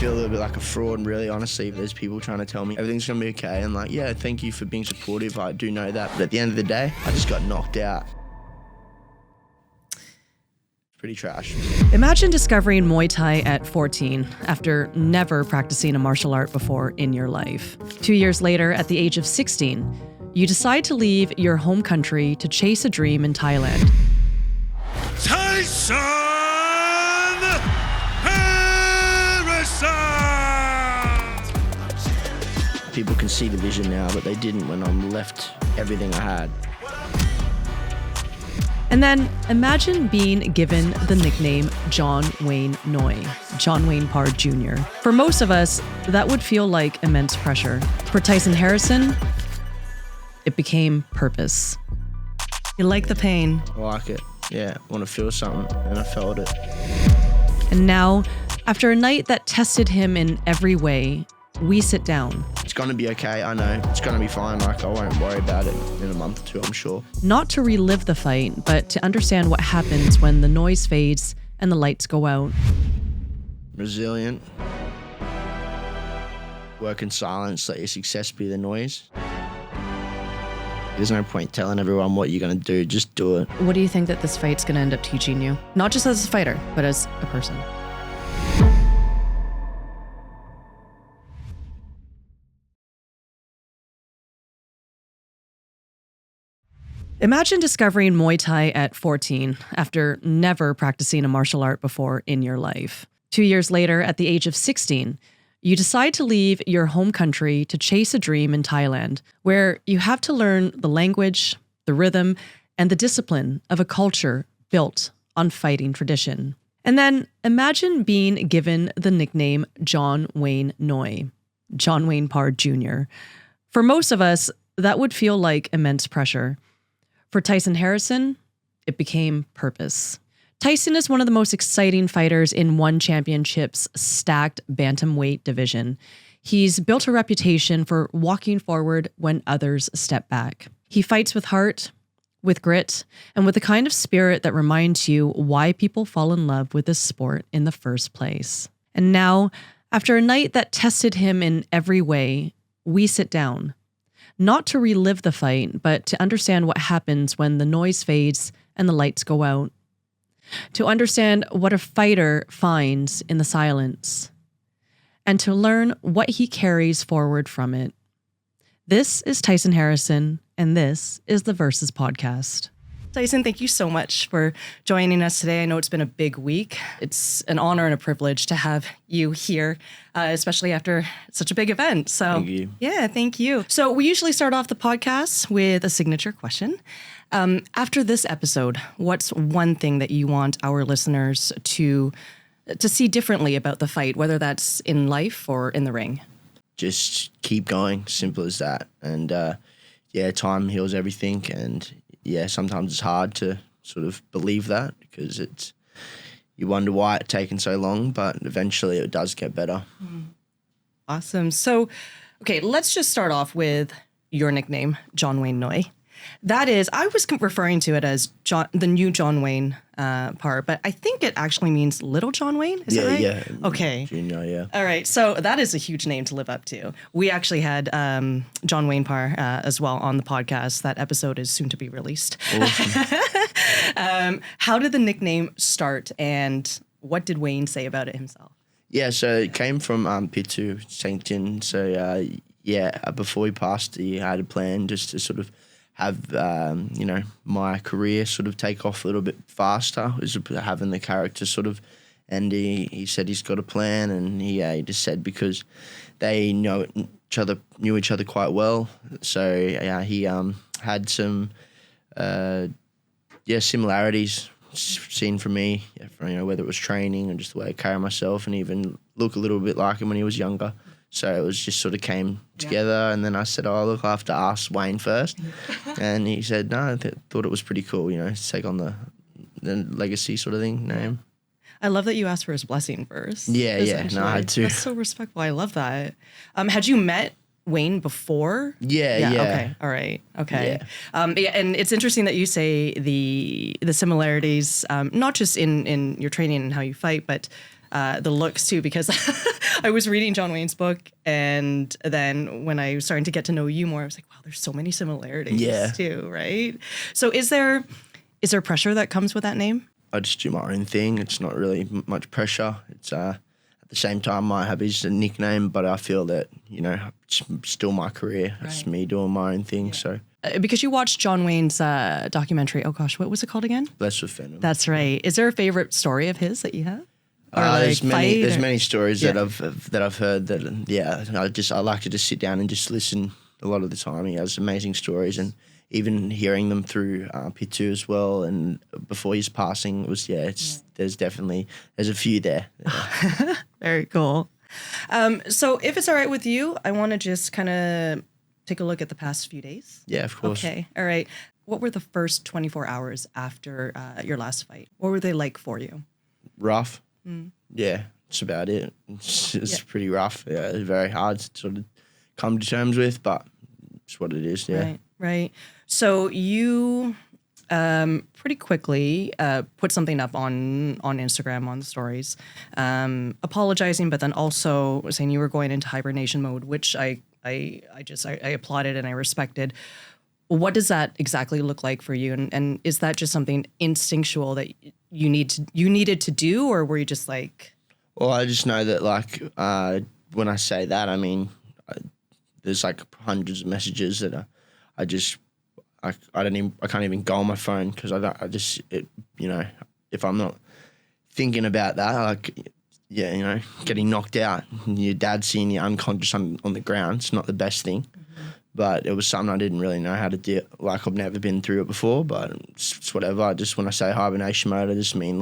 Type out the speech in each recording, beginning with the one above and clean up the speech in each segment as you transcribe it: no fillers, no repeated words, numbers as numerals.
feel a little bit like a fraud, really, honestly, if there's people trying to tell me everything's going to be okay. And like, yeah, thank you for being supportive. I do know that. But at the end of the day, I just got knocked out. Pretty trash. Imagine discovering Muay Thai at 14 after never practicing a martial art before in your life. 2 years later, at the age of 16, you decide to leave your home country to chase a dream in Thailand. Tyson Harrison! People can see the vision now, but they didn't when I left everything I had. And then imagine being given the nickname John Wayne Noi, John Wayne Parr Jr. For most of us, that would feel like immense pressure. For Tyson Harrison, it became purpose. You like the pain. I like it. Yeah, I want to feel something, and I felt it. And now, after a night that tested him in every way, we sit down. It's going to be okay, I know. It's going to be fine. Like, I won't worry about it in a month or two, I'm sure. Not to relive the fight, but to understand what happens when the noise fades and the lights go out. Resilient. Work in silence, let your success be the noise. There's no point telling everyone what you're going to do, just do it. What do you think that this fight's going to end up teaching you? Not just as a fighter, but as a person. Imagine discovering Muay Thai at 14 after never practicing a martial art before in your life. 2 years later, at the age of 16, you decide to leave your home country to chase a dream in Thailand, where you have to learn the language, the rhythm, and the discipline of a culture built on fighting tradition. And then imagine being given the nickname John Wayne Noi, John Wayne Parr Jr. For most of us, that would feel like immense pressure. For Tyson Harrison, it became purpose. Tyson is one of the most exciting fighters in One Championship's stacked Bantamweight division. He's built a reputation for walking forward when others step back. He fights with heart, with grit, and with the kind of spirit that reminds you why people fall in love with this sport in the first place. And now, after a night that tested him in every way, we sit down. Not to relive the fight, but to understand what happens when the noise fades and the lights go out. To understand what a fighter finds in the silence. And to learn what he carries forward from it. This is Tyson Harrison, and this is the vrss podcast. Tyson, thank you so much for joining us today. I know it's been a big week. It's an honor and a privilege to have you here, especially after such a big event. So, Thank you. Yeah, thank you. So we usually start off the podcast with a signature question. After this episode, what's one thing that you want our listeners to see differently about the fight, whether that's in life or in the ring? Just keep going, simple as that. And yeah, time heals everything. And yeah, sometimes it's hard to sort of believe that because you wonder why it's taken so long, but eventually it does get better. Awesome. So, okay, let's just start off with your nickname, John Wayne Noi. That is, I was referring to it as the new John Wayne Parr, but I think it actually means Little John Wayne. Is that right? Yeah. Okay. Junior, yeah. All right. So that is a huge name to live up to. We actually had John Wayne Parr as well on the podcast. That episode is soon to be released. Awesome. How did the nickname start, and what did Wayne say about it himself? Yeah, so it came from Pitu Sanctin. So yeah, before he passed, he had a plan just to sort of have, my career sort of take off a little bit faster, was having the character sort of, and he said he's got a plan, and he just said because they knew each other quite well, so yeah, he had some similarities seen from me, whether it was training and just the way I carry myself, and even look a little bit like him when he was younger. So it was just sort of came together, and then I said, I'll look after ask Wayne first. And he said, no, I thought it was pretty cool, to take on the legacy sort of thing name. I love that you asked for his blessing first. Yeah, no, I had to. That's so respectful. I love that. Had you met Wayne before? Yeah. Okay. All right. Okay. Yeah. And it's interesting that you say the similarities, not just in your training and how you fight, but the looks too, because I was reading John Wayne's book, and then when I was starting to get to know you more, I was like, wow, there's so many similarities too, right? So is there pressure that comes with that name? I just do my own thing. It's not really much pressure. It's at the same time, my hobby's a nickname, but I feel that, it's still my career. Right. It's me doing my own thing. Yeah. So because you watched John Wayne's documentary, oh gosh, what was it called again? Blessed with Venom. That's right. Is there a favorite story of his that you have? There's many stories that I've heard that I like to just sit down and just listen. A lot of the time, he has amazing stories, and even hearing them through Pitu as well. And before his passing, it was there's a few there. Yeah. Very cool. So if it's all right with you, I want to just kind of take a look at the past few days. Yeah, of course. Okay. All right. What were the first 24 hours after your last fight? What were they like for you? Rough. Yeah, that's about it. It's pretty rough. Yeah, it's very hard to sort of come to terms with, but it's what it is. Yeah. Right. So you pretty quickly put something up on Instagram on the stories, apologizing, but then also saying you were going into hibernation mode, which I applauded and I respected. What does that exactly look like for you? And is that just something instinctual that you needed to do, or were you just like? Well, I just know that when I say that, I mean, there's like hundreds of messages that I can't even go on my phone because if I'm not thinking about that, getting knocked out, and your dad seeing you unconscious on the ground, it's not the best thing. Mm-hmm. But it was something I didn't really know how to do. Like, I've never been through it before, but it's whatever. When I say hibernation mode, I just mean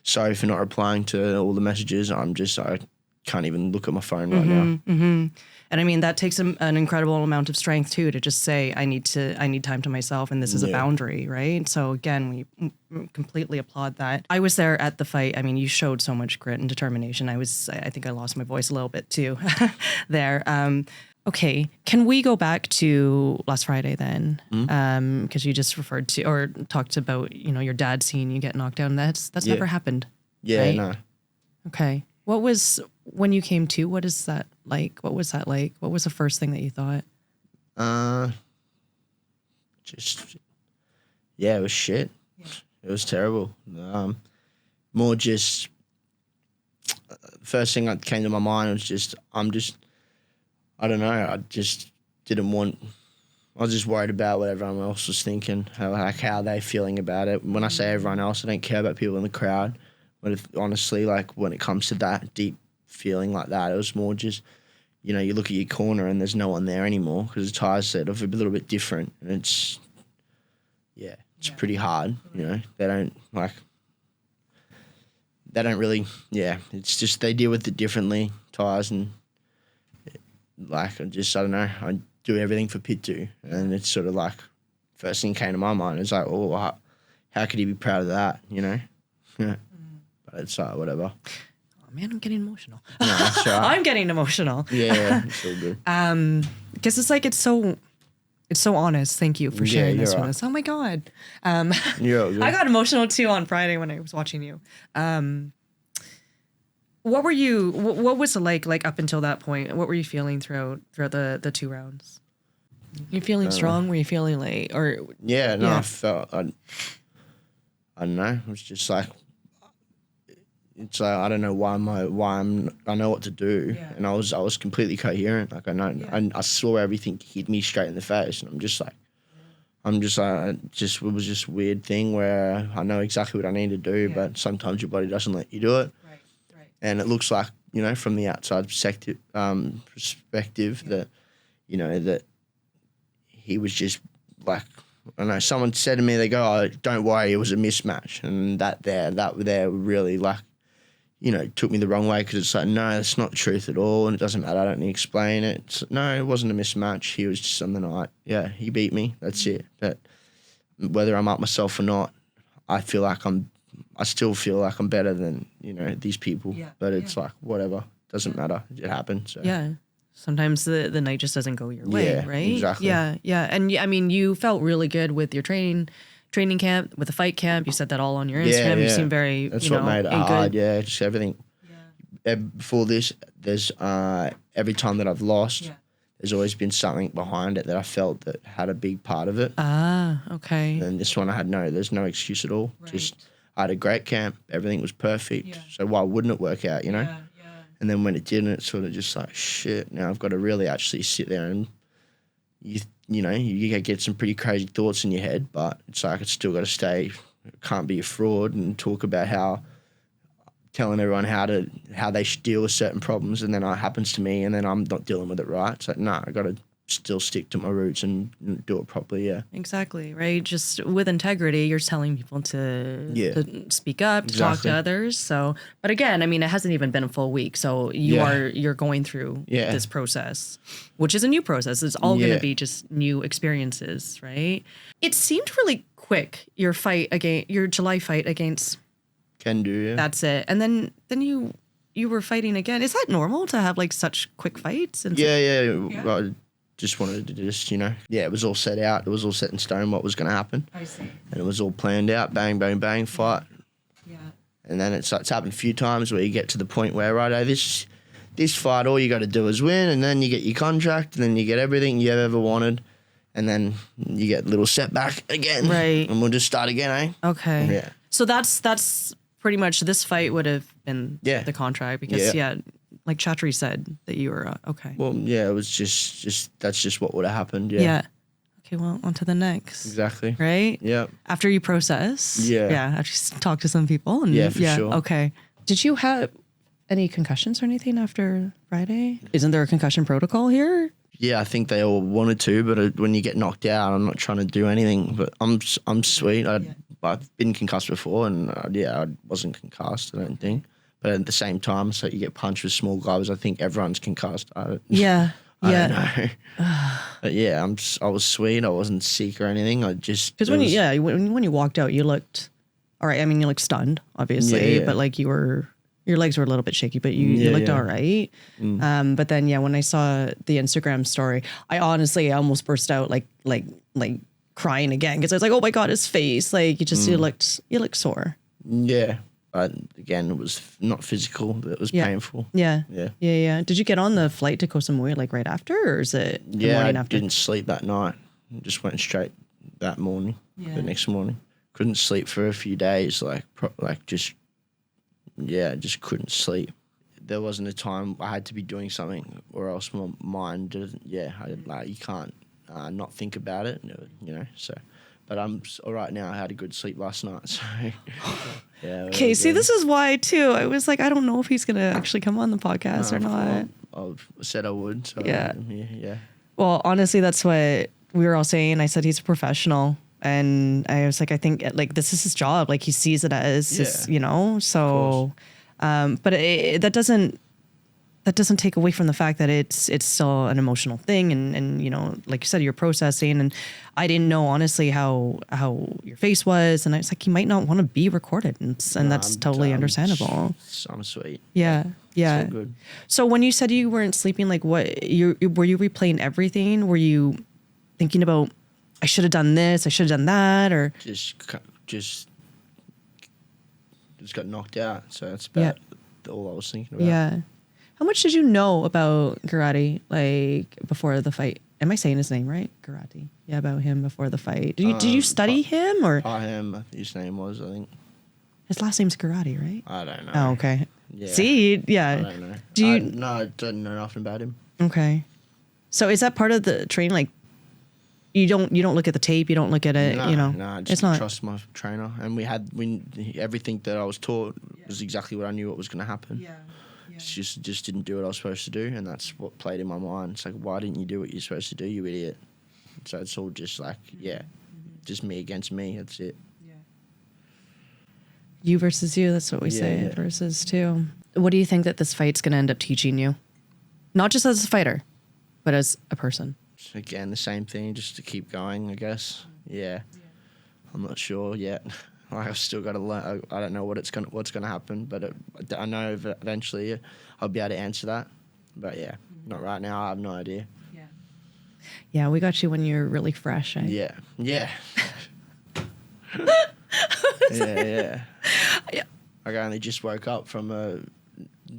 sorry for not replying to all the messages. I can't even look at my phone right now. Mm-hmm. And I mean, that takes an incredible amount of strength too, to just say, I need time to myself, and this is a boundary, right? So again, we completely applaud that. I was there at the fight. I mean, you showed so much grit and determination. I think I lost my voice a little bit too there. Okay, can we go back to last Friday then? Because you just referred to or talked about, your dad seeing you get knocked down. That's never happened. Yeah, right? No. Okay. What was, when you came to, what is that like? What was that like? What was the first thing that you thought? It was shit. Yeah. It was terrible. More just, first thing that came to my mind was I don't know, I just didn't want, I was just worried about what everyone else was thinking, how they feeling about it. When I say everyone else, I don't care about people in the crowd. But honestly, when it comes to that deep feeling like that, it was more just, you look at your corner and there's no one there anymore because the tires set off a little bit different. And it's pretty hard, They don't really, it's just they deal with it differently, tires, and I don't know, I do everything for Pitu. And it's sort of first thing came to my mind, it's how could he be proud of that, Yeah. But it's whatever. Oh man, I'm getting emotional. No, that's right. I'm getting emotional. Yeah, it's all good. Because it's so honest. Thank you for sharing this with us. Oh my God. You're all good. I got emotional too on Friday when I was watching you. What was it like up until that point? What were you feeling throughout the 2 rounds? You feeling strong? Were you feeling I felt, I don't know. It was just it's I don't know why I know what to do, and I was completely coherent. I saw everything hit me straight in the face, and it was just a weird thing where I know exactly what I need to do, but sometimes your body doesn't let you do it. Right. And it looks like, from the outside perspective, that, that he was just I don't know, someone said to me, they go, oh, don't worry, it was a mismatch. And that there really took me the wrong way, because it's no, that's not the truth at all, and it doesn't matter, I don't need to explain it. No, it wasn't a mismatch. He was just on the night. Yeah, he beat me. That's it. But whether I'm up myself or not, I still feel like I'm better than, these people. Yeah. But it's whatever. Doesn't matter. It happened. So. Yeah. Sometimes the night just doesn't go your way, right? Exactly. Yeah. And I mean, you felt really good with your training camp, with the fight camp. You said that all on your Instagram. You seem very, That's what made it hard. Good. Yeah, just everything. before this, there's every time that I've lost, there's always been something behind it that I felt that had a big part of it. Ah, okay. And this one there's no excuse at all. Right. Just I had a great camp. Everything was perfect. Yeah. So why wouldn't it work out, you know? Yeah. And then when it didn't, it's sort of just like, shit, now I've got to really actually sit there and, you get some pretty crazy thoughts in your head, but it's like it's still got to stay, can't be a fraud and talk about how, telling everyone how they should deal with certain problems, and then it happens to me and then I'm not dealing with it right. It's like, I got to still stick to my roots and do it properly, yeah. Exactly, right? Just with integrity, you're telling people to speak up, to talk to others. So, but again, I mean, it hasn't even been a full week, so you're going through this process, which is a new process. It's all going to be just new experiences, right? It seemed really quick, your July fight against Can do, yeah. That's it. And then you were fighting again. Is that normal to have like such quick fights? And Yeah. I just wanted to it was all set out. It was all set in stone what was going to happen. I see. And it was all planned out. Bang, bang, bang, fight. Yeah. And then it's happened a few times where you get to the point where, this fight, all you got to do is win, and then you get your contract, and then you get everything you ever wanted, and then you get a little setback again. Right. And we'll just start again, eh? Okay. Yeah. So that's pretty much, this fight would have been the contract because, like Chatri said, that you were, okay. Well, yeah, it was just that's just what would have happened, Yeah. Okay, well, on to the next. Exactly. Right? Yeah. After you process. Yeah. Yeah, after you talk to some people. And for sure. Okay. Did you have any concussions or anything after Friday? Isn't there a concussion protocol here? Yeah, I think they all wanted to, but when you get knocked out, I'm not trying to do anything. But I'm sweet. I've been concussed before, and I wasn't concussed, I don't think. But at the same time, so you get punched with small gloves. I think everyone's concussed. I don't know. But yeah, I was sweet. I wasn't sick or anything. I just because when you walked out, you looked all right. I mean, you looked stunned, obviously, but like your legs were a little bit shaky, but you looked all right. But then when I saw the Instagram story, I honestly almost burst out like crying again because I was like, oh my god, his face! Like you looked sore. Yeah. But again, it was not physical. It was painful. Yeah. Did you get on the flight to Koh Samui like right after, or is it the morning after? I didn't sleep that night. Just went straight that morning. The next morning, couldn't sleep for a few days. Just couldn't sleep. There wasn't a time I had to be doing something, or else my mind didn't. Yeah, you can't not think about it. So. But I'm all right now. I had a good sleep last night. So, yeah. Okay, see, this is why, too. I was like, I don't know if he's going to actually come on the podcast or not. I said I would. So yeah. Yeah. Well, honestly, that's what we were all saying. I said he's a professional. And I was like, I think, like, this is his job. Like, he sees it as, so. But that doesn't take away from the fact that it's still an emotional thing, and like you said, you're processing, and I didn't know honestly how your face was, and I was like, you might not want to be recorded, and that's totally understandable. I'm sweet. Yeah. It's all good. So when you said you weren't sleeping, like were you replaying everything? Were you thinking about, I should have done this, I should have done that, or just got knocked out? So that's about all I was thinking about. Yeah. How much did you know about Garati, like, before the fight? Am I saying his name right? Garati. Yeah, about him before the fight. Did you study him, or? Him, his name was, I think. His last name's Garati, right? I don't know. Oh, okay. Yeah. See, yeah. I don't know. No, I don't know nothing about him. Okay. So is that part of the training? Like, you don't look at the tape, you don't look at it, No, I just trust my trainer. And everything that I was taught was exactly what I knew what was going to happen. Yeah. Just didn't do what I was supposed to do, and that's what played in my mind. It's like, why didn't you do what you're supposed to do, you idiot? So it's all just like, just me against me. That's it. Yeah. You versus you. That's what we say. Yeah. Versus two. What do you think that this fight's going to end up teaching you? Not just as a fighter, but as a person. Again, the same thing. Just to keep going, I guess. Yeah. I'm not sure yet. I've still got to learn. I don't know what's gonna happen, but I know eventually I'll be able to answer that. But not right now. I have no idea. Yeah, we got you when you're really fresh. Eh? Yeah. Yeah. I only just woke up from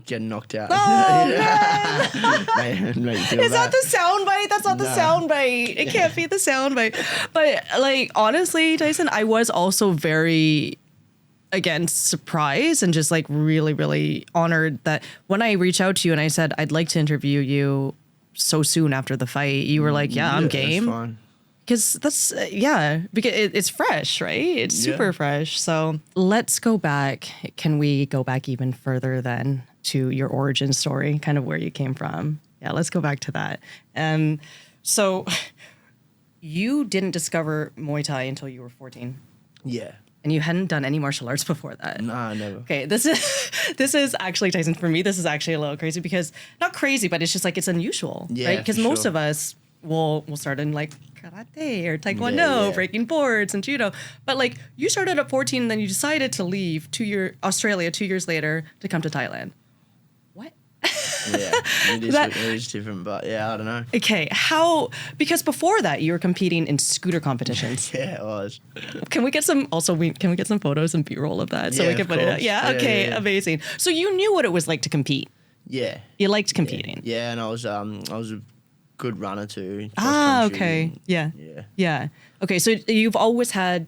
getting knocked out. Oh, Made you feel Is that bad. the soundbite? That's not the No. soundbite. It can't be the soundbite. But like honestly, Tyson, I was also very again surprised and just like really, really honored that when I reached out to you and I said I'd like to interview you so soon after the fight, you were like, "Yeah, I'm that's game." fine. Because that's because it's fresh, right? It's super Yeah. fresh. So let's go back. Can we go back even further then to your origin story, kind of where you came from? Yeah, let's go back to that. So you didn't discover Muay Thai until you were 14, Yeah. and you hadn't done any martial arts before that. Nah, never. Okay, this is actually, Tyson, for me, this is actually a little crazy because not crazy, but it's just like it's unusual, Yeah, right? Because for most sure. of us will start in like karate or taekwondo, Yeah, yeah. breaking boards and judo. But like you started at 14 and then you decided to leave Australia 2 years later to come to Thailand. What? Yeah, it is different, but yeah, I don't know. Okay, how? Because before that you were competing in scooter competitions. Yeah, it was. Can we get some? Also, can we get some photos and B-roll of that so Yeah, we can of put it out? course. Yeah. Yeah, Okay. yeah. Amazing. So you knew what it was like to compete. Yeah. You liked competing. Yeah, and I was a good runner too. Ah, cross-country okay. and- Yeah. Yeah. Yeah. Okay, so you've always had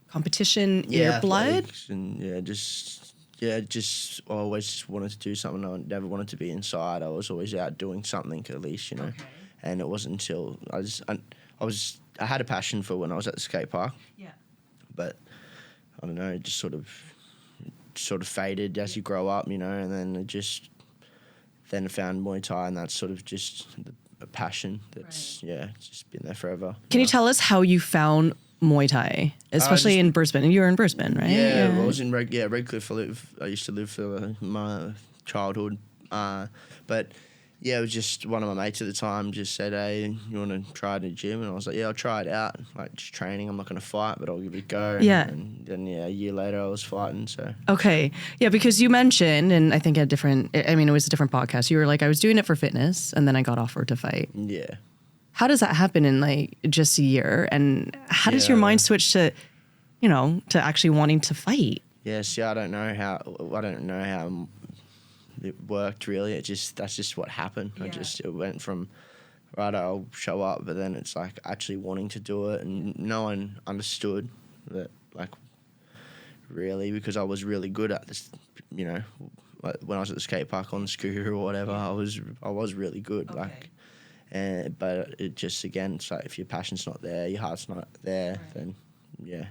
competition in your blood? athletics and just always just wanted to do something. I never wanted to be inside. I was always out doing something at least, you know. Okay. And it wasn't until I had a passion for when I was at the skate park, Yeah. but I don't know, it just sort of faded as you grow up, you know, and then I found Muay Thai, and that's sort of just a passion that's it's just been there forever. Can you tell us how you found Muay Thai, especially in Brisbane? And you were in Brisbane, right? Yeah, I was in Redcliffe. I used to live for my childhood, but yeah, it was just one of my mates at the time just said, "Hey, you want to try it in the gym?" And I was like, "Yeah, I'll try it out. Like just training. I'm not going to fight, but I'll give it a go." Yeah. And then a year later, I was fighting. So Okay. Yeah, because you mentioned, and I think it was a different podcast. You were like, I was doing it for fitness, and then I got offered to fight. yeah. How does that happen in like just a year? And how does your Yeah. mind switch to, to actually wanting to fight? Yeah, see, I don't know how it worked really. That's just what happened. Yeah. It went from right, I'll show up, but then it's like actually wanting to do it, and no one understood that, like, really, because I was really good at this, you know, like when I was at the skate park on the scooter or whatever, I was really good, but it just, again, it's like if your passion's not there, your heart's not there, then yeah.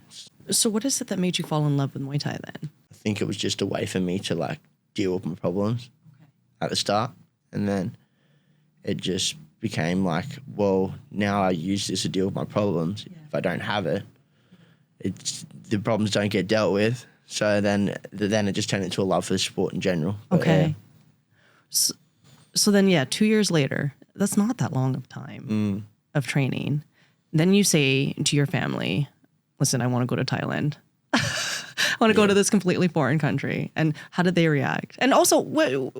So what is it that made you fall in love with Muay Thai then? I think it was just a way for me to like deal with my problems at the start, and then it just became like, well, now I use this to deal with my problems. Yeah. If I don't have it, the problems don't get dealt with. So then it just turned into a love for the sport in general. But, Okay. So then, 2 years later, that's not that long of time of training. Then you say to your family, listen, I want to go to Thailand. I want to go to this completely foreign country. And how did they react? And also, what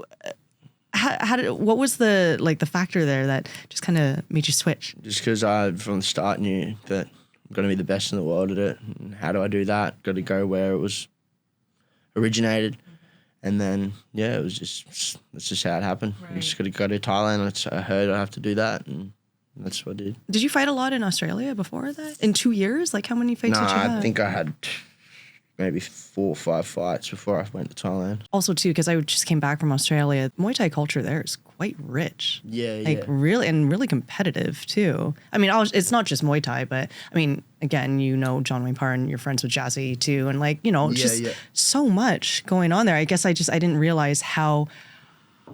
was the factor there that just kind of made you switch? just because I from the start knew that I'm going to be the best in the world at it. And how do I do that? Got to go where it was originated. And then, it was that's just how it happened. Right. I just got to go to Thailand. I heard I have to do that, and that's what I did. Did you fight a lot in Australia before that? In 2 years? Like how many fights No, did you have? I think I had maybe 4 or 5 fights before I went to Thailand. Also too, because I just came back from Australia, Muay Thai culture there is quite rich. Yeah, Like really competitive too. I mean, it's not just Muay Thai, but I mean, again, John Wayne Parr and you're friends with Jazzy too. And like, just so much going on there. I guess I didn't realize how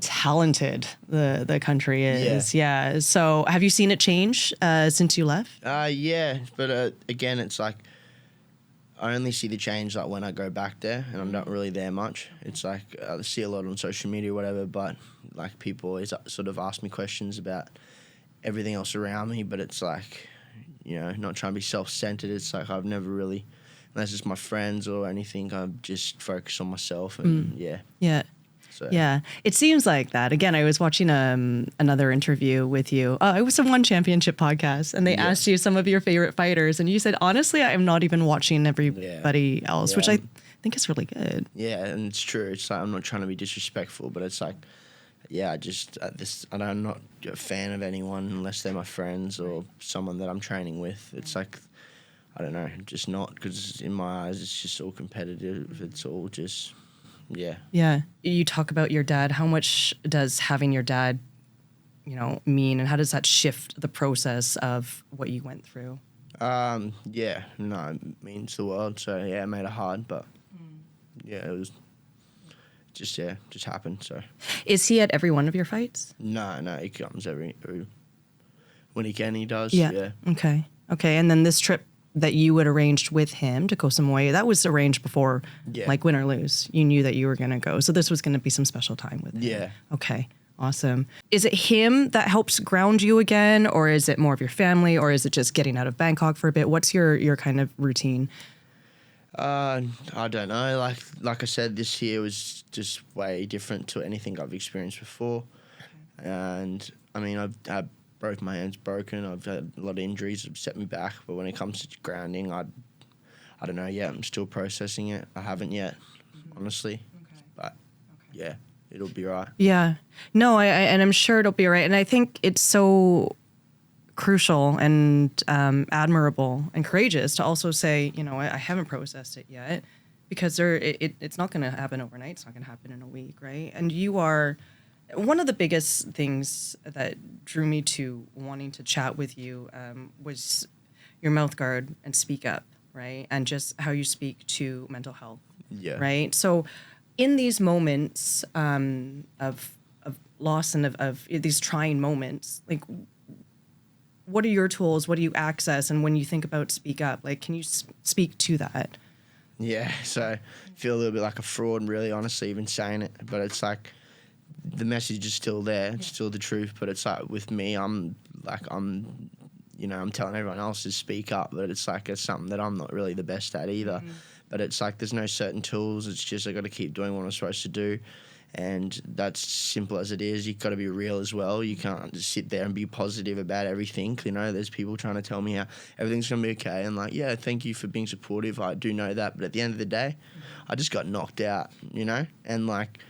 talented the country is. Yeah. So have you seen it change since you left? Yeah, but again, it's like I only see the change like when I go back there, and I'm not really there much. It's like I see a lot on social media or whatever, but like people always sort of ask me questions about everything else around me, but it's like, not trying to be self-centered. It's like I've never really, unless it's my friends or anything, I'm just focused on myself, and Yeah. So. Yeah, it seems like that. Again, I was watching another interview with you. It was a One Championship podcast, and they asked you some of your favorite fighters, and you said, honestly, I'm not even watching everybody else, which I think it's really good. Yeah, and it's true. It's like I'm not trying to be disrespectful, but it's like, yeah, I'm not a fan of anyone unless they're my friends or someone that I'm training with. It's like, I don't know, just not, because in my eyes it's just all competitive. It's all just, yeah. Yeah. You talk about your dad. How much does having your dad, mean, and how does that shift the process of what you went through? Yeah, no, it means the world. So yeah, it made it hard, but yeah, it was just happened. So Is he at every one of your fights? no, he comes every when he can. He does. Yeah. Yeah. Okay. And then this trip that you had arranged with him to Koh Samui, that was arranged before, like win or lose. You knew that you were going to go, so this was going to be some special time with him. Yeah. Okay. Awesome. Is it him that helps ground you again, or is it more of your family, or is it just getting out of Bangkok for a bit? What's your kind of routine? I don't know. Like I said, this year was just way different to anything I've experienced before. And I mean, I've had both my hands broken. I've had a lot of injuries that have set me back. But when it comes to grounding, I don't know yet. I'm still processing it. I haven't yet, honestly. But yeah, it'll be right. Yeah. No, and I'm sure it'll be all right. And I think it's so crucial and admirable and courageous to also say, I haven't processed it yet, because it's not going to happen overnight. It's not going to happen in a week, right? And you are one of the biggest things that drew me to wanting to chat with you was your mouth guard and speak up, right? And just how you speak to mental health, right? So in these moments of loss and of these trying moments, like, what are your tools? What do you access? And when you think about speak up, like, can you speak to that? Yeah, so I feel a little bit like a fraud, really, honestly, even saying it. But it's like the message is still there. It's still the truth. But it's like with me, I'm telling everyone else to speak up. But it's like it's something that I'm not really the best at either. But it's like there's no certain tools. It's just I got to keep doing what I'm supposed to do. And that's simple as it is. You've got to be real as well. You can't just sit there and be positive about everything. There's people trying to tell me how everything's going to be okay. And like, yeah, thank you for being supportive. I do know that. But at the end of the day, I just got knocked out, And like,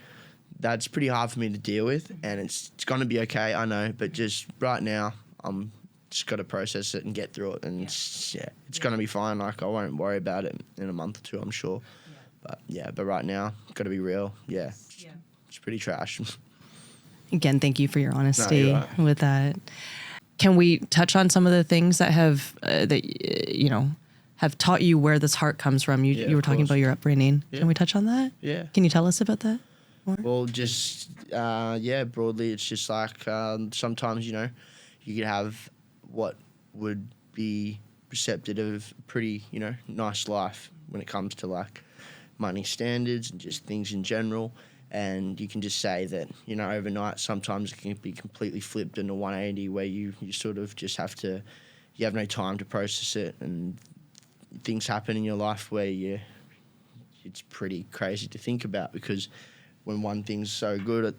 that's pretty hard for me to deal with. And it's going to be okay, I know. But just right now, I'm just got to process it and get through it. And it's going to be fine. Like, I won't worry about it in a month or two, I'm sure. But right now, got to be real. Yeah. It's pretty trash. Again, thank you for your honesty with that. Can we touch on some of the things that have have taught you where this heart comes from? You were talking about your upbringing. Yeah. Can we touch on that? Yeah. Can you tell us about that more? Well, just broadly, it's just like sometimes you could have what would be perceptive of a pretty nice life when it comes to like money standards and just things in general. And you can just say that, overnight sometimes it can be completely flipped into 180 where you sort of just you have no time to process it, and things happen in your life where it's pretty crazy to think about, because when one thing's so good at,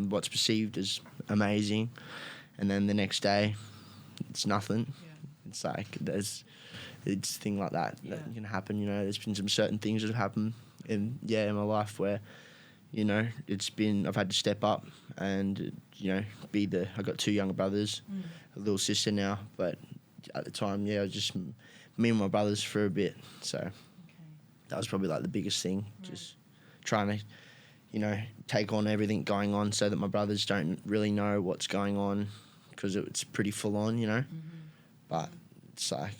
what's perceived as amazing, and then the next day it's nothing. Yeah. It's like it's a thing like that can happen. There's been some certain things that have happened in my life where I've had to step up and, I got two younger brothers, a little sister now, but at the time, I was just me and my brothers for a bit. So that was probably like the biggest thing, just trying to, take on everything going on so that my brothers don't really know what's going on, because it's pretty full on, but it's like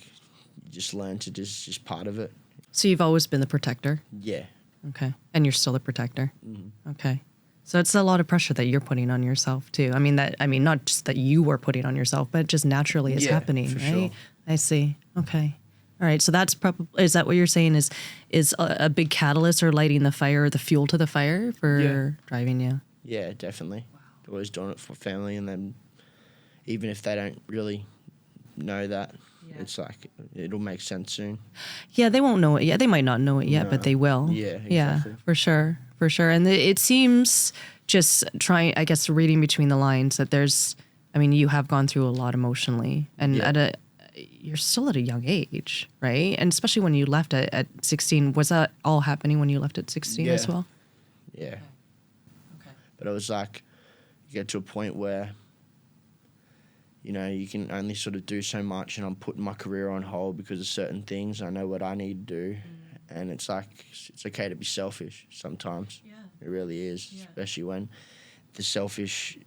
you just learn to just part of it. So you've always been the protector? Yeah. Okay. And you're still the protector? Mm-hmm. Okay. So it's a lot of pressure that you're putting on yourself too. I mean, not just that you were putting on yourself, but just naturally is happening, right? Sure. I see. Okay. All right. So that's probably, is that what you're saying is a big catalyst or lighting the fire, the fuel to the fire for driving you? Yeah, definitely. Wow. Always doing it for family, and then even if they don't really know that, it's like it'll make sense soon. Yeah, they won't know it yet. They might not know it yet, but they will. Yeah, exactly. Yeah, for sure. And it seems, just reading between the lines, that you have gone through a lot emotionally, and you're still at a young age, right? And especially when you left at 16, was that all happening when you left at 16 as well? Yeah. Okay. But it was like, you get to a point where, you know, you can only sort of do so much, and I'm putting my career on hold because of certain things. I know what I need to do, and it's like, it's okay to be selfish sometimes. Yeah. It really is, especially when the selfish,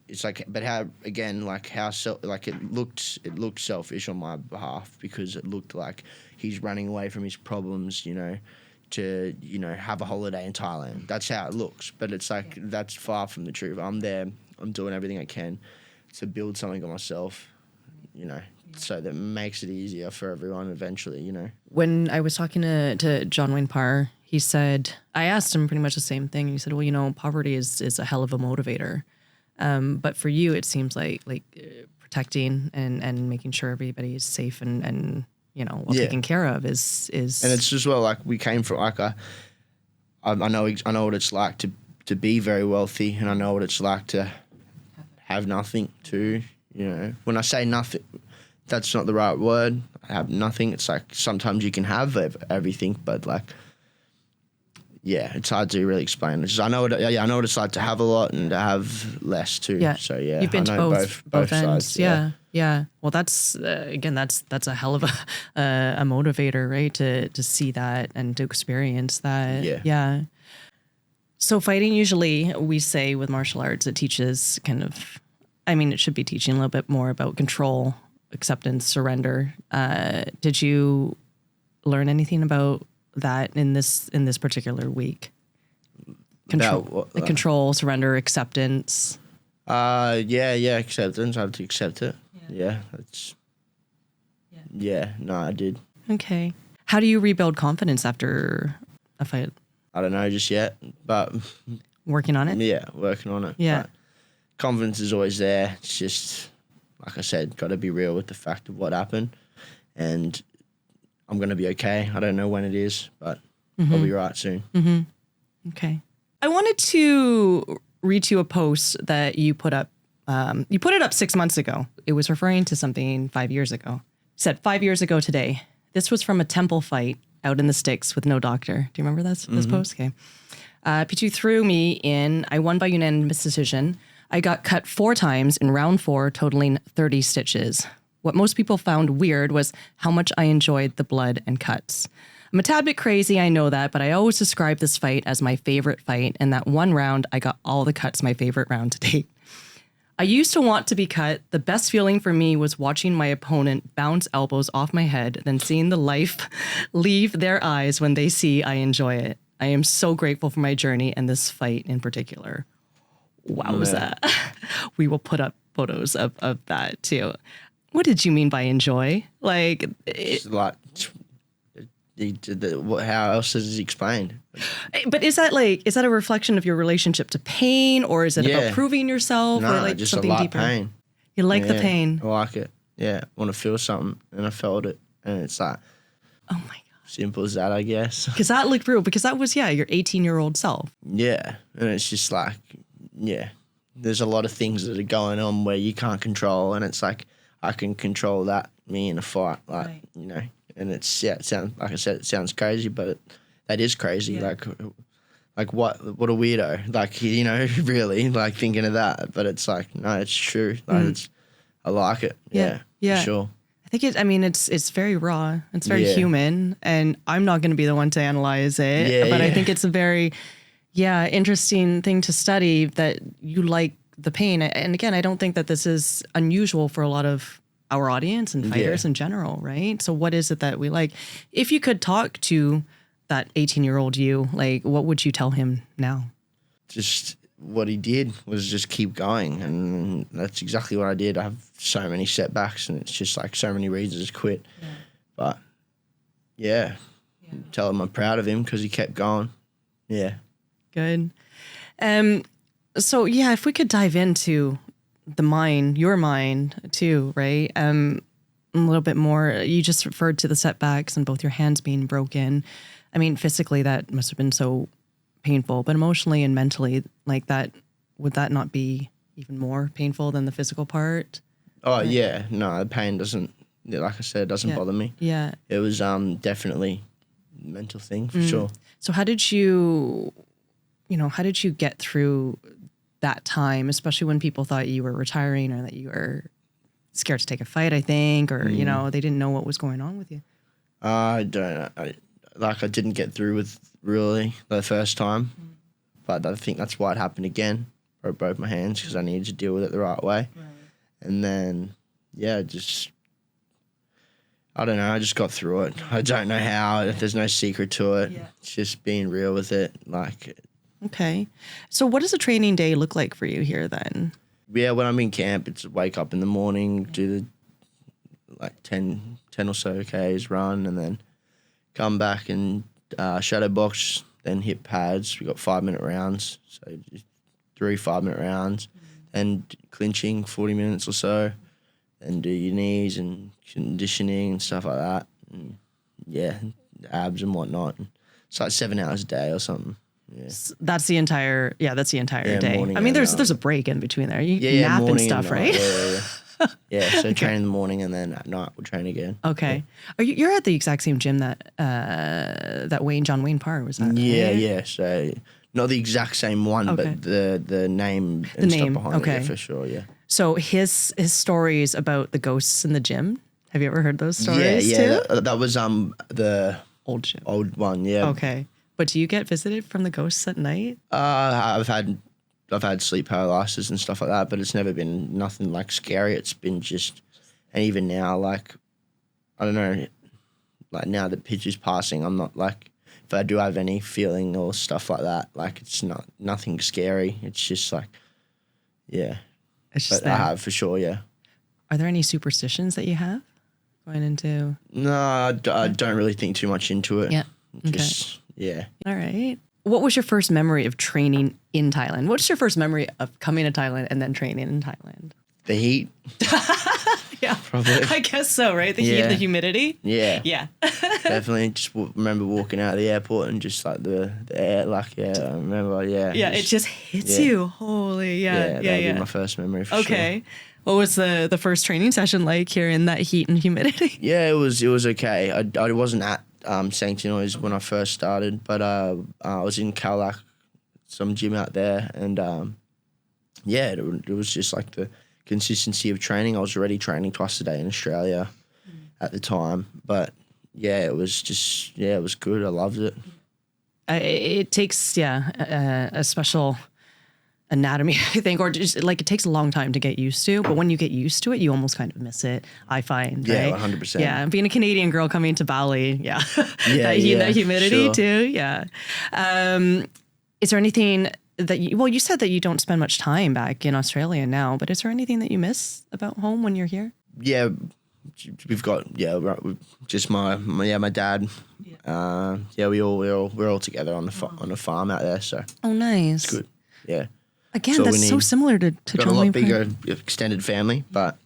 it's like, but how, again, like how, like it looked selfish on my behalf, because it looked like he's running away from his problems, you know, to, you know, have a holiday in Thailand. That's how it looks, but it's like, that's far from the truth. I'm there, I'm doing everything I can to build something on myself, you know, so that makes it easier for everyone eventually, you know. When I was talking to John Wayne Parr, he said, I asked him pretty much the same thing. He said, well, you know, poverty is a hell of a motivator. But for you, it seems like protecting and making sure everybody is safe and you know, well taken care of is. And it's as well, like, we came from, like, I know what it's like to be very wealthy, and I know what it's like to have nothing too, you know. When I say nothing, that's not the right word. I have nothing. It's like, sometimes you can have everything, but like, yeah, it's hard to really explain. It's just, I know what it's like to have a lot and to have less too. Yeah. So yeah, you've been I to know both ends. sides. Yeah. Well, that's again, that's a hell of a motivator, right? To see that and to experience that. Yeah. So fighting, usually we say with martial arts, it teaches kind of, I mean, it should be teaching a little bit more about control, acceptance, surrender. Did you learn anything about that in this particular week? Control, surrender, acceptance. Acceptance. I have to accept it. Yeah, no, I did. Okay. How do you rebuild confidence after a fight? I don't know just yet, but Working on it? yeah, working on it. Yeah. But confidence is always there. It's just, like I said, got to be real with the fact of what happened, and I'm going to be okay. I don't know when it is, but I'll be right soon. Okay. I wanted to read you a post that you put up. You put it up 6 months ago. It was referring to something 5 years ago. It said, 5 years ago today. This was from a temple fight out in the sticks with no doctor. Do you remember this post? Okay. Pichu threw me in. I won by unanimous decision. I got cut 4 times in round 4, totaling 30 stitches. What most people found weird was how much I enjoyed the blood and cuts. I'm a tad bit crazy, I know that, but I always describe this fight as my favorite fight, and that one round, I got all the cuts my favorite round to date. I used to want to be cut. The best feeling for me was watching my opponent bounce elbows off my head, then seeing the life leave their eyes when they see I enjoy it. I am so grateful for my journey and this fight in particular. Wowza. We will put up photos of that too. What did you mean by enjoy? Like, It's like, how else is it explained? but is that a reflection of your relationship to pain, or is it about proving yourself, or like just something a lot deeper? Pain. You like the pain. I like it. Yeah, I want to feel something, and I felt it, and it's like, oh my god, simple as that, I guess. because that looked real. Because that was your 18-year-old self. Yeah, and it's just like, there's a lot of things that are going on where you can't control, and it's like, I can control that, me in a fight, like, Right. you know, and it sounds, like I said, it sounds crazy, but that is crazy. Yeah. Like what a weirdo, like, you know, really, like, thinking of that, but it's like, no, it's true. Like, I like it. Yeah. For sure. I think it's very raw. It's very human, and I'm not going to be the one to analyze it, but I think it's a very, interesting thing to study, that you like the pain. And again, I don't think that this is unusual for a lot of our audience and fighters in general, right? So what is it that we like? If you could talk to that 18-year-old you, like, what would you tell him now? Just what he did was just keep going, and that's exactly what I did. I have so many setbacks, and it's just like so many reasons to quit. But tell him I'm proud of him because he kept going. Yeah. Good. So if we could dive into the mind, your mind too, right? A little bit more. You just referred to the setbacks and both your hands being broken. I mean, physically that must have been so painful, but emotionally and mentally, like, that, would that not be even more painful than the physical part? Oh, yeah. No, the pain doesn't yeah, like I said, it doesn't bother me. Yeah. It was definitely a mental thing for sure. So how did you get through that time, especially when people thought you were retiring or that you were scared to take a fight, I think, or, they didn't know what was going on with you? I don't know. I didn't get through with really the first time, but I think that's why it happened again. Broke both my hands because I needed to deal with it the right way. Right. And then, I don't know. I just got through it. I don't know how. There's no secret to it. Yeah. It's just being real with it. Okay. So what does a training day look like for you here then? Yeah, when I'm in camp, it's wake up in the morning, do the 10 or so Ks, run, and then come back and shadow box, then hit pads. We got 5-minute rounds, so just 3 5-minute rounds, and clinching 40 minutes or so, and do your knees and conditioning and stuff like that, and abs and whatnot. It's like 7 hours a day or something. Yeah. That's the entire day. Morning, I mean, there's a break in between there. You nap and stuff, right? Yeah, so train in the morning and then at night we'll train again. Okay. You're at the exact same gym that John Wayne Parr was at? Yeah. So not the exact same one, but the name and stuff behind it, for sure, yeah. So his stories about the ghosts in the gym, have you ever heard those stories too? That was the old gym. Old one, yeah. Okay. But do you get visited from the ghosts at night? I've had sleep paralysis and stuff like that, but it's never been nothing like scary. It's been just, and even now, I don't know, now that Pitcher's passing, I'm not if I do have any feeling or stuff like that, it's nothing scary. It's just yeah. It's just but I have for sure, yeah. Are there any superstitions that you have going into? No, I don't really think too much into it. Yeah. Just, yeah. All right. What was your first memory of training in Thailand? What's your first memory of coming to Thailand and then training in Thailand? The heat. Yeah. Probably. I guess so, right? The heat, the humidity. Yeah. Yeah. Definitely. Just remember walking out of the airport and just the air, I remember, Yeah, it just hits you. Holy, yeah. That'd be my first memory for sure. Okay. What was the first training session like here in that heat and humidity? Yeah, it was okay. I wasn't at St. Noi when I first started, but I was in Calac, some gym out there, and it was just the consistency of training. I was already training twice a day in Australia at the time, but it was just it was good. I loved it. It takes a special anatomy, I think, or just it takes a long time to get used to, but when you get used to it, you almost kind of miss it, I find. Yeah, right? 100%. Yeah, being a Canadian girl coming to Bali, that humidity too, yeah. Is there anything that you said that you don't spend much time back in Australia now, but is there anything that you miss about home when you're here? Yeah, we've got just my dad. We're all together on the farm out there, so oh, nice. It's good. Yeah. Again, that's so similar to got a lot bigger extended family, but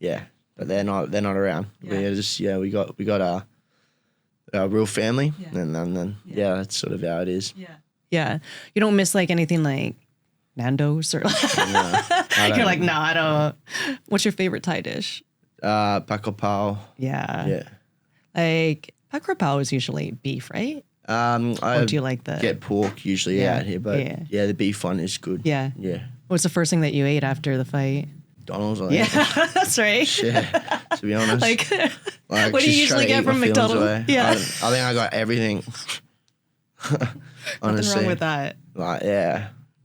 they're not around. Yeah. We got our real family, and then that's sort of how it is. Yeah. You don't miss anything like Nando's or you're like, no, I don't. What's your favorite Thai dish? Pak Kra Pao. Yeah. Pak Kra Pao is usually beef, right? Or do you like get pork usually out here, but the beef one is good. Yeah. What's the first thing that you ate after the fight? McDonald's. I think. Yeah, that's right. Yeah, to be honest. What do you usually get from McDonald's? Yeah, I think I got everything. Honestly, nothing wrong with that.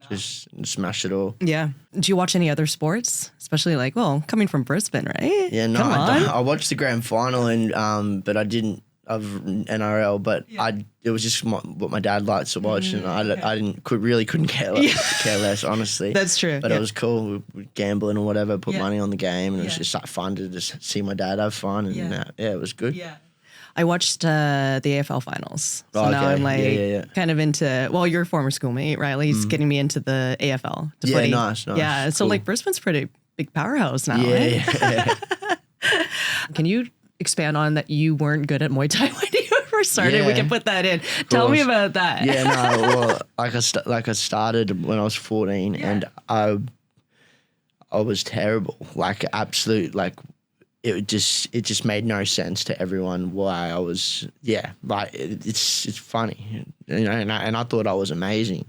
Just smash it all. Yeah. Do you watch any other sports, especially coming from Brisbane, right? Yeah, no, I watched the grand final and but I didn't. Of NRL, but it was just what my dad likes to watch, and I couldn't care less, honestly. That's true. But it was cool. We gambling or whatever, put money on the game, and it was just fun to just see my dad have fun, and it was good. Yeah. I watched the AFL finals, so now I'm kind of into. Well, your former schoolmate Riley's getting me into the AFL. To footy. Nice. Yeah, so cool. Brisbane's pretty big powerhouse now. Yeah. Can you expand on that? You weren't good at Muay Thai when you first started. We can put that in. Tell me about that. Yeah, no. Well, I started when I was 14, and I was terrible. Absolute. it just made no sense to everyone why I was, like it's funny, you know, and I thought I was amazing.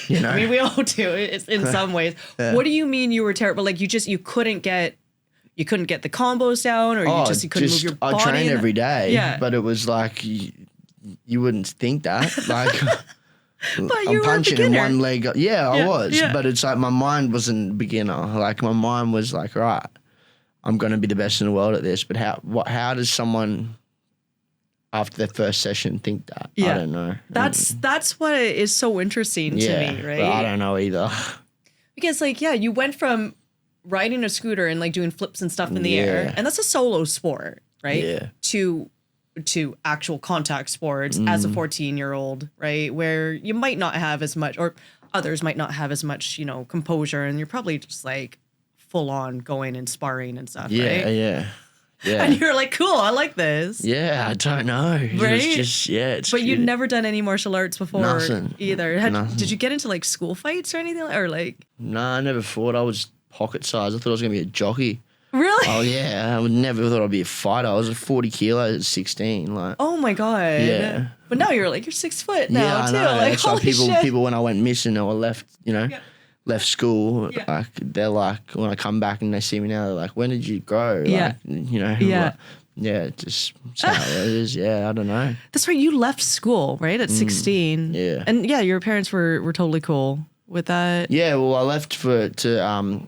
You know? I mean, we all do it in some ways. Yeah. What do you mean you were terrible? Like you couldn't get the combos down, or you couldn't move your body? I trained every day, Yeah. but it was like you wouldn't think that. Like But I'm you were a punching in beginner. one leg. Yeah, I was, yeah. but it's like my mind wasn't beginner. Like my mind was like, right, I'm going to be the best in the world at this. But how does someone after their first session think that? Yeah. I don't know. That's what is so interesting to me, right? But I don't know either. Because like, yeah, you went from riding a scooter and like doing flips and stuff in the air, and that's a solo sport, right? Yeah. To actual contact sports as a 14-year-old, right? Where you might not have as much, or others might not have as much, you know, composure, and you're probably just like full on going and sparring and stuff, right? Yeah. And you're like, cool, I like this. Yeah, I don't know. It was Right? just, it's But you'd cute. never done any martial arts before Nothing. either. Nothing. Did you get into like school fights or anything? Or like, No, I never thought I was pocket size. I thought I was going to be a jockey. really? Oh, yeah. I would never thought I'd be a fighter. I was 40 kilos at 16. Like, Oh my God. Yeah. But now you're like, you're 6 foot now yeah, I too. know. Like, It's like holy shit. people when I went missing or left, you know, left school, Yeah. like they're like, when I come back and they see me now, they're like, when did you grow? Yeah. Like, you know, Yeah. like, yeah, just it's how it is. Yeah, I don't know. That's right. You left school, right? At 16. yeah. And yeah, your parents were totally cool with that. Yeah, well, I left to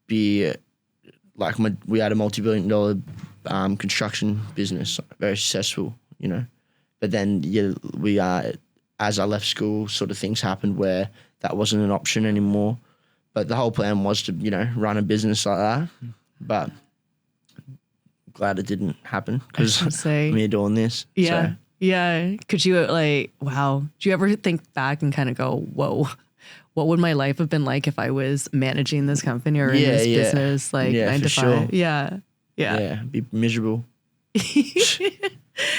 be like we had a multi-billion-dollar construction business, very successful, you know. But then we as I left school, sort of things happened where that wasn't an option anymore. But the whole plan was to, you know, run a business like that. But glad it didn't happen because say. I'm here doing this. Yeah. So. Yeah. Could you like, wow. Do you ever think back and kind of go, whoa, what would my life have been like if I was managing this company or in this business, like 9 to 5? Sure. Yeah. Yeah, be miserable.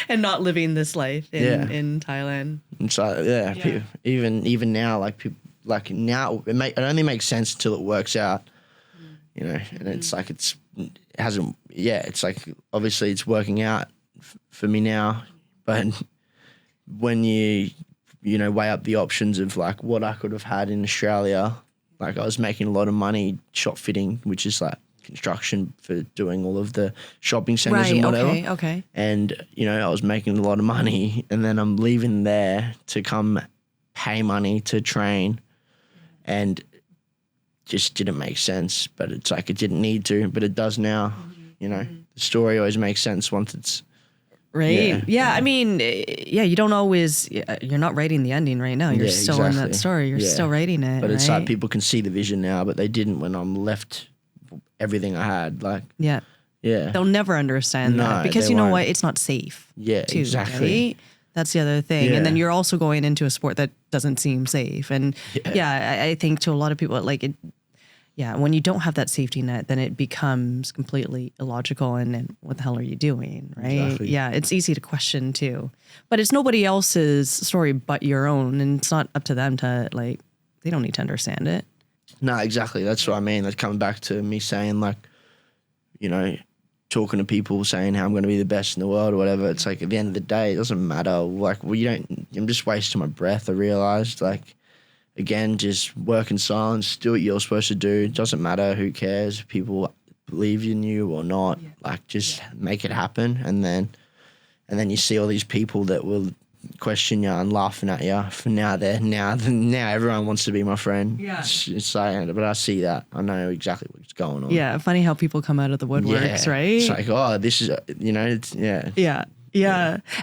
And not living this life in Thailand. And so people, even now, like people, like now it only makes sense until it works out, you know. And it's like it hasn't. Yeah, it's like obviously it's working out for me now, but when you know weigh up the options of like what I could have had in Australia, like I was making a lot of money shop fitting, which is like construction for doing all of the shopping centers and whatever. Okay. And, you know, I was making a lot of money and then I'm leaving there to come pay money to train and just didn't make sense. But it's like it didn't need to, but it does now. You know, the story always makes sense once it's right. Yeah. I mean, you don't always, you're not writing the ending right now. You're still in that story. You're still writing it. But it's right? like people can see the vision now, but they didn't when I'm left everything I had. Like, yeah. They'll never understand that because they you know won't. what? It's not safe. Yeah, too, exactly. Right? That's the other thing. Yeah. And then you're also going into a sport that doesn't seem safe. And I think to a lot of people, like it, when you don't have that safety net, then it becomes completely illogical. And what the hell are you doing? Right. Exactly. Yeah. It's easy to question too, but it's nobody else's story but your own. And it's not up to them to like, they don't need to understand it. No, exactly. That's what I mean. That's coming back to me saying like, you know, talking to people saying how I'm going to be the best in the world or whatever. It's like at the end of the day, it doesn't matter. Like, I'm just wasting my breath. I realized like, again, just work in silence, do what you're supposed to do. It doesn't matter. Who cares if people believe in you or not. Like just make it happen. And then you see all these people that will question you and laughing at you. For now everyone wants to be my friend. Yeah. It's like, but I see that. I know exactly what's going on. Yeah. Funny how people come out of the woodworks, right? It's like, oh, this is, you know, it's, Yeah.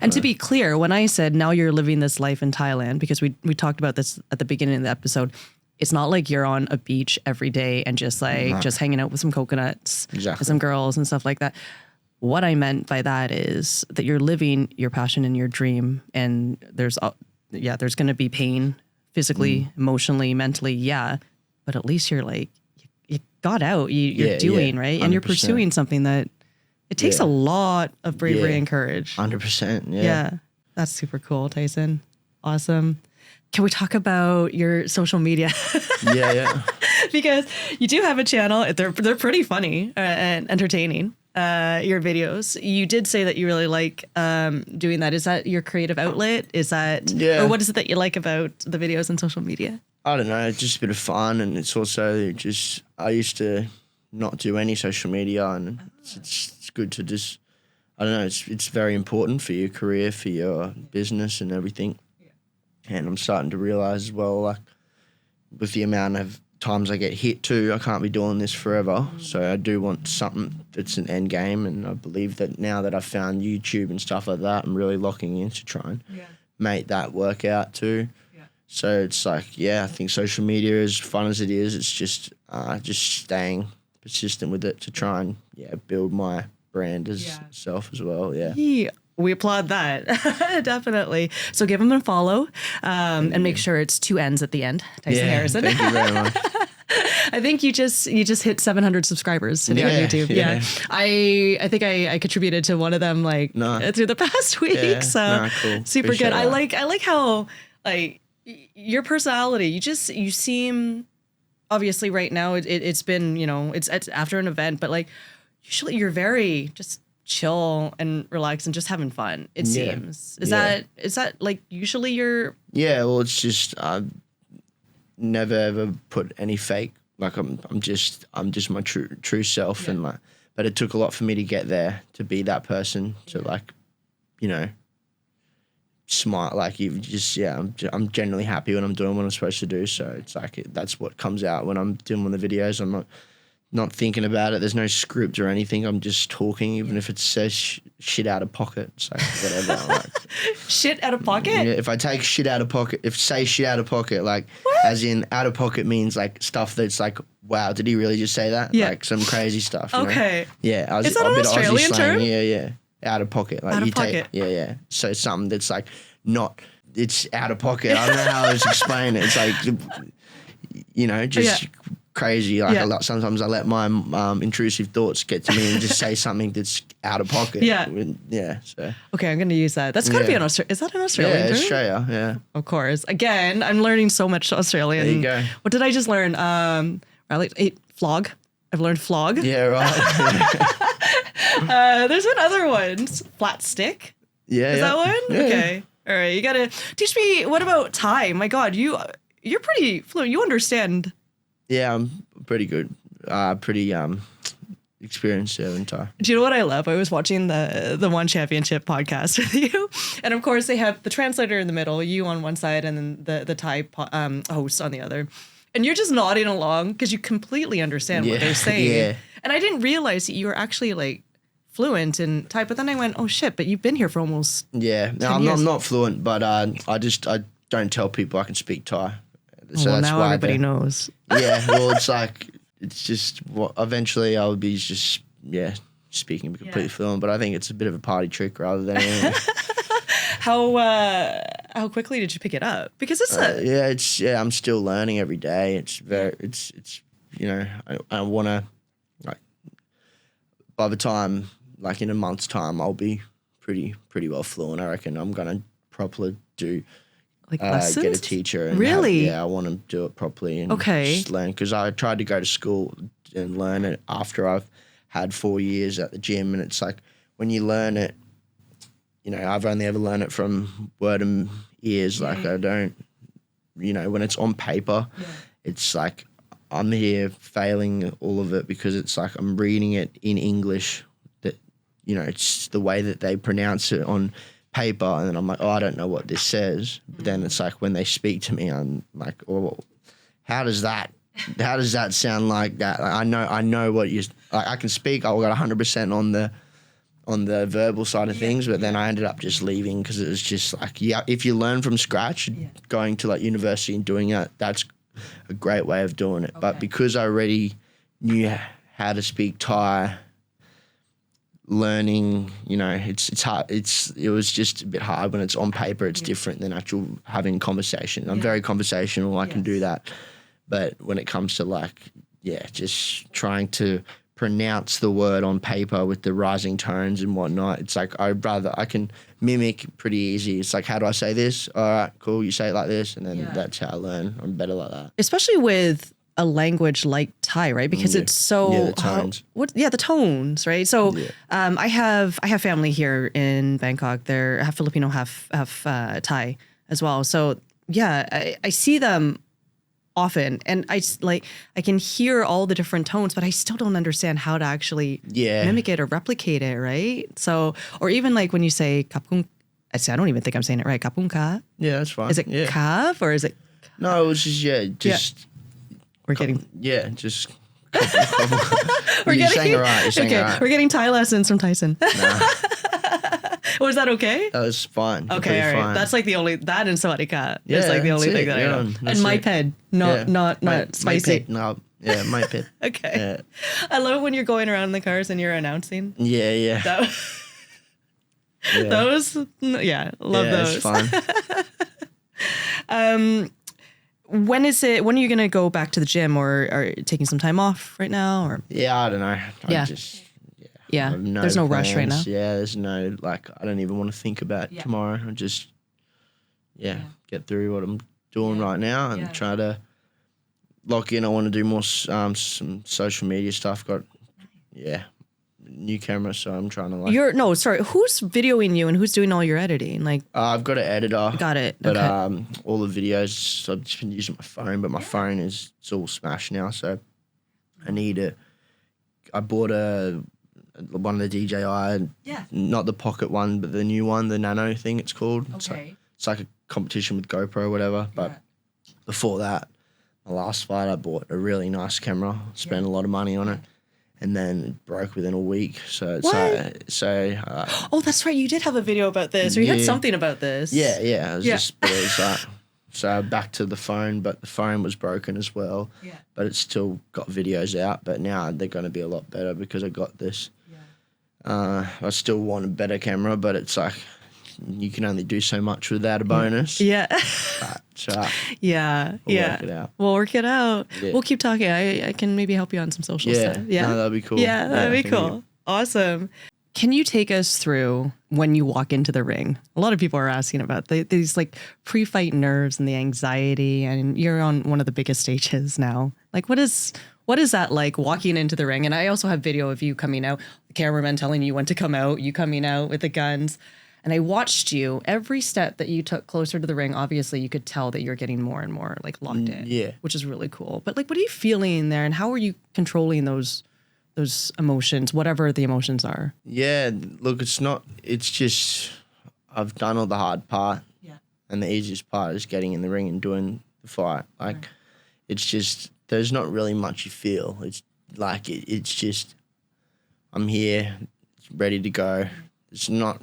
And to be clear, when I said now you're living this life in Thailand, because we talked about this at the beginning of the episode, it's not like you're on a beach every day and just like just hanging out with some coconuts and some girls and stuff like that. What I meant by that is that you're living your passion and your dream, and there's going to be pain physically, emotionally, mentally, but at least you're like you got out, you're doing right, and you're pursuing something that it takes a lot of bravery and courage. 100%. Yeah, that's super cool, Tyson. Awesome. Can we talk about your social media? Yeah. Because you do have a channel. They're pretty funny and entertaining. Your videos. You did say that you really like doing that. Is that your creative outlet? Is that or what is it that you like about the videos on social media? I don't know. It's just a bit of fun, and it's also just I used to not do any social media, and it's good to just I don't know. It's very important for your career, for your business, and everything. And I'm starting to realize as well, like with the amount of times I get hit too, I can't be doing this forever. So I do want something that's an end game, and I believe that now that I've found YouTube and stuff like that, I'm really locking in to try and make that work out too. Yeah. So it's like, I think social media, as fun as it is, it's just staying persistent with it to try and build my brand as self as well. Yeah. We applaud that. Definitely. So give him a follow and make sure it's 2 N's at the end. Tyson Harrison. Thank you very much. I think you just hit 700 subscribers on YouTube. Yeah. I think I contributed to one of them through the past week. Yeah. So cool. Super Appreciate good. That. I like how your personality, you seem obviously right now it's been, it's after an event, but usually you're very just chill and relaxed and just having fun, it seems. Is that usually your... Yeah, well, it's just I've never ever put any fake. I'm just my true self, and but it took a lot for me to get there, to be that person, to smart, you just I'm generally happy when I'm doing what I'm supposed to do, so it's that's what comes out when I'm doing one of the videos. I'm not thinking about it. There's no script or anything. I'm just talking, even if it says shit out of pocket. It's whatever. Shit out of pocket? Yeah, if I take shit out of pocket, say shit out of pocket, as in out of pocket means stuff that's wow, did he really just say that? Yeah. Some crazy stuff. Okay. Yeah. Is that an Australian term? Yeah. Out of pocket. Out of pocket. Yeah. So it's something that's not, it's out of pocket. I don't know how to explain it. It's crazy. Sometimes I let my intrusive thoughts get to me and just say something that's out of pocket. Yeah. So. Okay, I'm going to use that. That's got to be an Australian. Is that an Australian term? Australia. Yeah. Of course. Again, I'm learning so much Australian. There you go. What did I just learn? Flog. I've learned flog. Yeah, right. There's been other ones. Flat stick. Yeah. Is that one? Yeah. Okay. All right. You got to teach me. What about Thai? My God, you're pretty fluent. You understand. Yeah, I'm pretty good. Pretty experienced in Thai. Do you know what I love? I was watching the One Championship podcast with you, and of course they have the translator in the middle, you on one side, and then the Thai host on the other, and you're just nodding along because you completely understand what they're saying. Yeah. And I didn't realize that you were actually fluent in Thai, but then I went, oh shit! But you've been here for almost 10 years. I'm not fluent, but I don't tell people I can speak Thai. So well, that's now why everybody knows. Yeah, well, it's just eventually I'll be just speaking completely fluent, but I think it's a bit of a party trick rather than anything. How quickly did you pick it up? Because it's I'm still learning every day. It's I want to by the time in a month's time I'll be pretty well fluent. I reckon I'm gonna properly do. Lessons? Get a teacher. And really? I want to do it properly and just learn. Because I tried to go to school and learn it after I've had 4 years at the gym. And it's when you learn it, I've only ever learned it from word and ears. I don't, when it's on paper, it's I'm here failing all of it because it's I'm reading it in English that, it's the way that they pronounce it on paper, and then I'm I don't know what this says. But then it's when they speak to me, I'm how does that sound like that? I know what you. I can speak. I got 100% on the verbal side of things, but then I ended up just leaving because it was just if you learn from scratch, going to university and doing that, that's a great way of doing it. Okay. But because I already knew how to speak Thai. Learning, it's hard. It was just a bit hard when it's on paper. It's different than actual having conversation. I'm very conversational. I can do that, but when it comes to just trying to pronounce the word on paper with the rising tones and whatnot, it's I can mimic pretty easy. It's how do I say this? All right, cool. You say it like this, and then that's how I learn. I'm better like that. Especially with a language like Thai, right? Because it's so the tones. The tones, right? So I have family here in Bangkok. They're half Filipino, half Thai as well. So yeah, I see them often, and I can hear all the different tones, but I still don't understand how to actually mimic it or replicate it, right? So, or even like when you say kapung, I don't even think I'm saying it right. Kapungka. Yeah, that's fine. Is it kav or is it? No, it was just We're getting just. You're saying it right. You're saying it right. We're getting Thai lessons from Tyson. Nah. Was that okay? That was fine. Okay, all right. Fine. That's like the only that and sawadika. Yeah, That's like the only that's thing it. that I know. That's And my it. ped, not spicy. No, yeah, my pet. Okay. Yeah. I love it when you're going around in the cars and you're announcing. Yeah. That, Those, love those. It's fun. When are you gonna go back to the gym, or are you taking some time off right now? Or Yeah, I don't know. I have there's no rush right now. Yeah, there's no I don't even want to think about tomorrow. I just get through what I'm doing right now and try to lock in. I want to do more some social media stuff. Got new camera, so I'm trying to who's videoing you and who's doing all your editing? Like I've got an editor. Got it. But okay. All the videos I've just been using my phone, but my phone it's all smashed now, so I bought one of the DJI, not the pocket one, but the new one, the Nano thing it's called. Okay. It's like a competition with GoPro or whatever. But before that, my last fight, I bought a really nice camera, spent a lot of money on it, and then it broke within a week. So it's oh, that's right. You did have a video about this, or you had something about this. Yeah. It was like, so back to the phone, but the phone was broken as well. Yeah. But it's still got videos out. But now they're going to be a lot better because I got this. Yeah. I still want a better camera, but it's like you can only do so much without a bonus. Yeah. But, Work it out. We'll work it out. Yeah. We'll keep talking. I can maybe help you on some social stuff. Yeah. No, that'd be cool. Yeah, that'd be cool. Awesome. Can you take us through when you walk into the ring? A lot of people are asking about these like pre-fight nerves and the anxiety, and you're on one of the biggest stages now. Like, what is that like walking into the ring? And I also have video of you coming out, the cameraman telling you when to come out, you coming out with the guns. And I watched you every step that you took closer to the ring. Obviously, you could tell that you're getting more and more like locked in, which is really cool. But like, what are you feeling there, and how are you controlling those emotions, whatever the emotions are? Yeah, look, it's just I've done all the hard part. Yeah. And the easiest part is getting in the ring and doing the fight. Like, it's just, there's not really much you feel. It's like, it's just, I'm here, ready to go. It's not,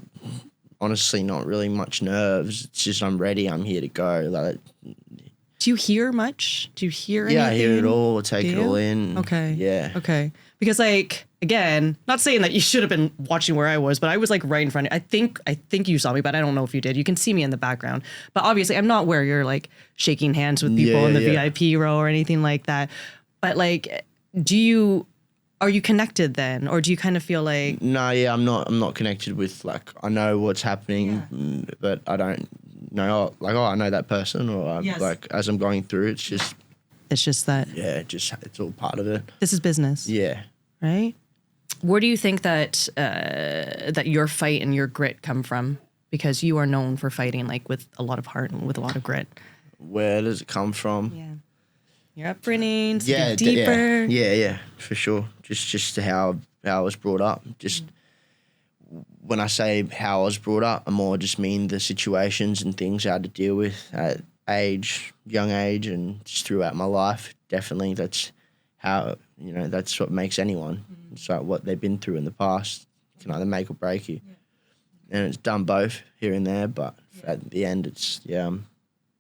honestly, not really much nerves. It's just, I'm ready, I'm here to go. Like, do you hear much? Do you hear anything? Yeah, I hear it all, take it all in. Okay. Yeah. Okay. Because like, again, not saying that you should have been watching where I was, but I was like right in front of you. I think you saw me, but I don't know if you did. You can see me in the background. But obviously I'm not where you're like shaking hands with people in the VIP row or anything like that. But like, are you connected then? Or do you kind of feel like... No, yeah, I'm not connected with, like, I know what's happening, but I don't know, like, I know that person, or like, as I'm going through, it's just... It's just that... Yeah, it's all part of it. This is business. Yeah. Right? Where do you think that that your fight and your grit come from? Because you are known for fighting, like, with a lot of heart and with a lot of grit. Where does it come from? Yeah. Your upbringing, deeper. Yeah, for sure. Just how I was brought up. Just when I say how I was brought up, I more just mean the situations and things I had to deal with at young age, and just throughout my life. Definitely, that's how, that's what makes anyone. It's like what they've been through in the past can either make or break you. And it's done both here and there, but at the end, it's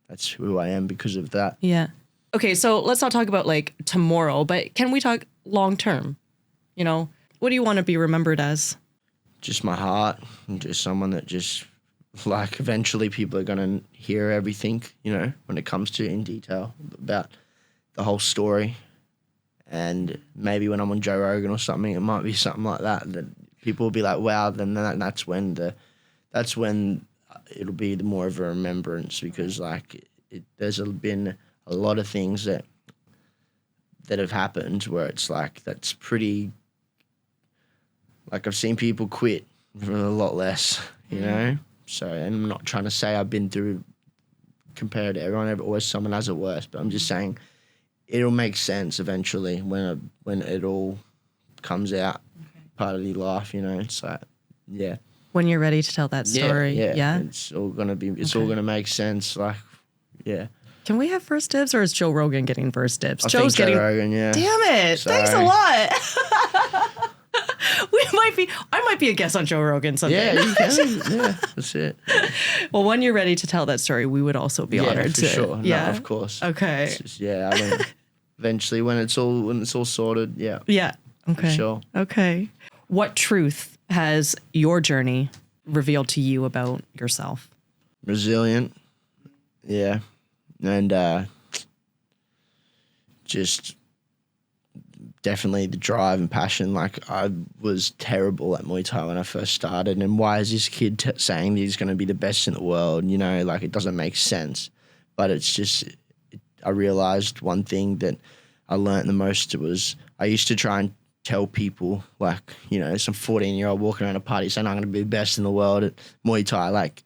that's who I am because of that. Yeah. Okay, so let's not talk about like tomorrow, but can we talk long term? What do you want to be remembered as? Just my heart, and just someone that just, like, eventually people are going to hear everything, when it comes to in detail about the whole story. And maybe when I'm on Joe Rogan or something, it might be something like that people will be like, wow, then that's when it'll be more of a remembrance, because like there's been a lot of things that that have happened where it's like that's pretty. Like I've seen people quit for a lot less, you know. So and I'm not trying to say I've been through compared to everyone. Always someone has it worse, but I'm just saying it'll make sense eventually when it all comes out, part of your life, you know. It's like, yeah. When you're ready to tell that story, yeah. It's all gonna make sense. Like, yeah. Can we have first dibs, or is Joe Rogan getting first dibs? I Joe's think getting. Joe Rogan, yeah. Damn it! Sorry. Thanks a lot. I might be a guest on Joe Rogan someday. Yeah, you can. Yeah, that's it. Well, when you're ready to tell that story, we would also be honored for to. sure. Yeah, No, of course. Okay. It's just, I mean, eventually when it's all sorted, yeah. Yeah. Okay. For sure. Okay. What truth has your journey revealed to you about yourself? Resilient. Yeah. And just definitely the drive and passion. Like I was terrible at Muay Thai when I first started, and why is this kid saying he's going to be the best in the world? You know, like it doesn't make sense. But it's just, I realized one thing that I learned the most was I used to try and tell people, like, you know, some 14-year-old walking around a party saying I'm going to be the best in the world at Muay Thai. Like,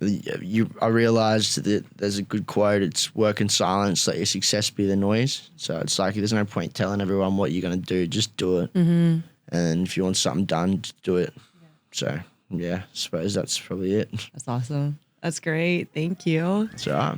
I realized that there's a good quote, it's work in silence, let your success be the noise. So it's like there's no point telling everyone what you're going to do, just do it. Mm-hmm. And if you want something done, just do it. Yeah. So, yeah, I suppose that's probably it. That's awesome. That's great. Thank you. That's all right.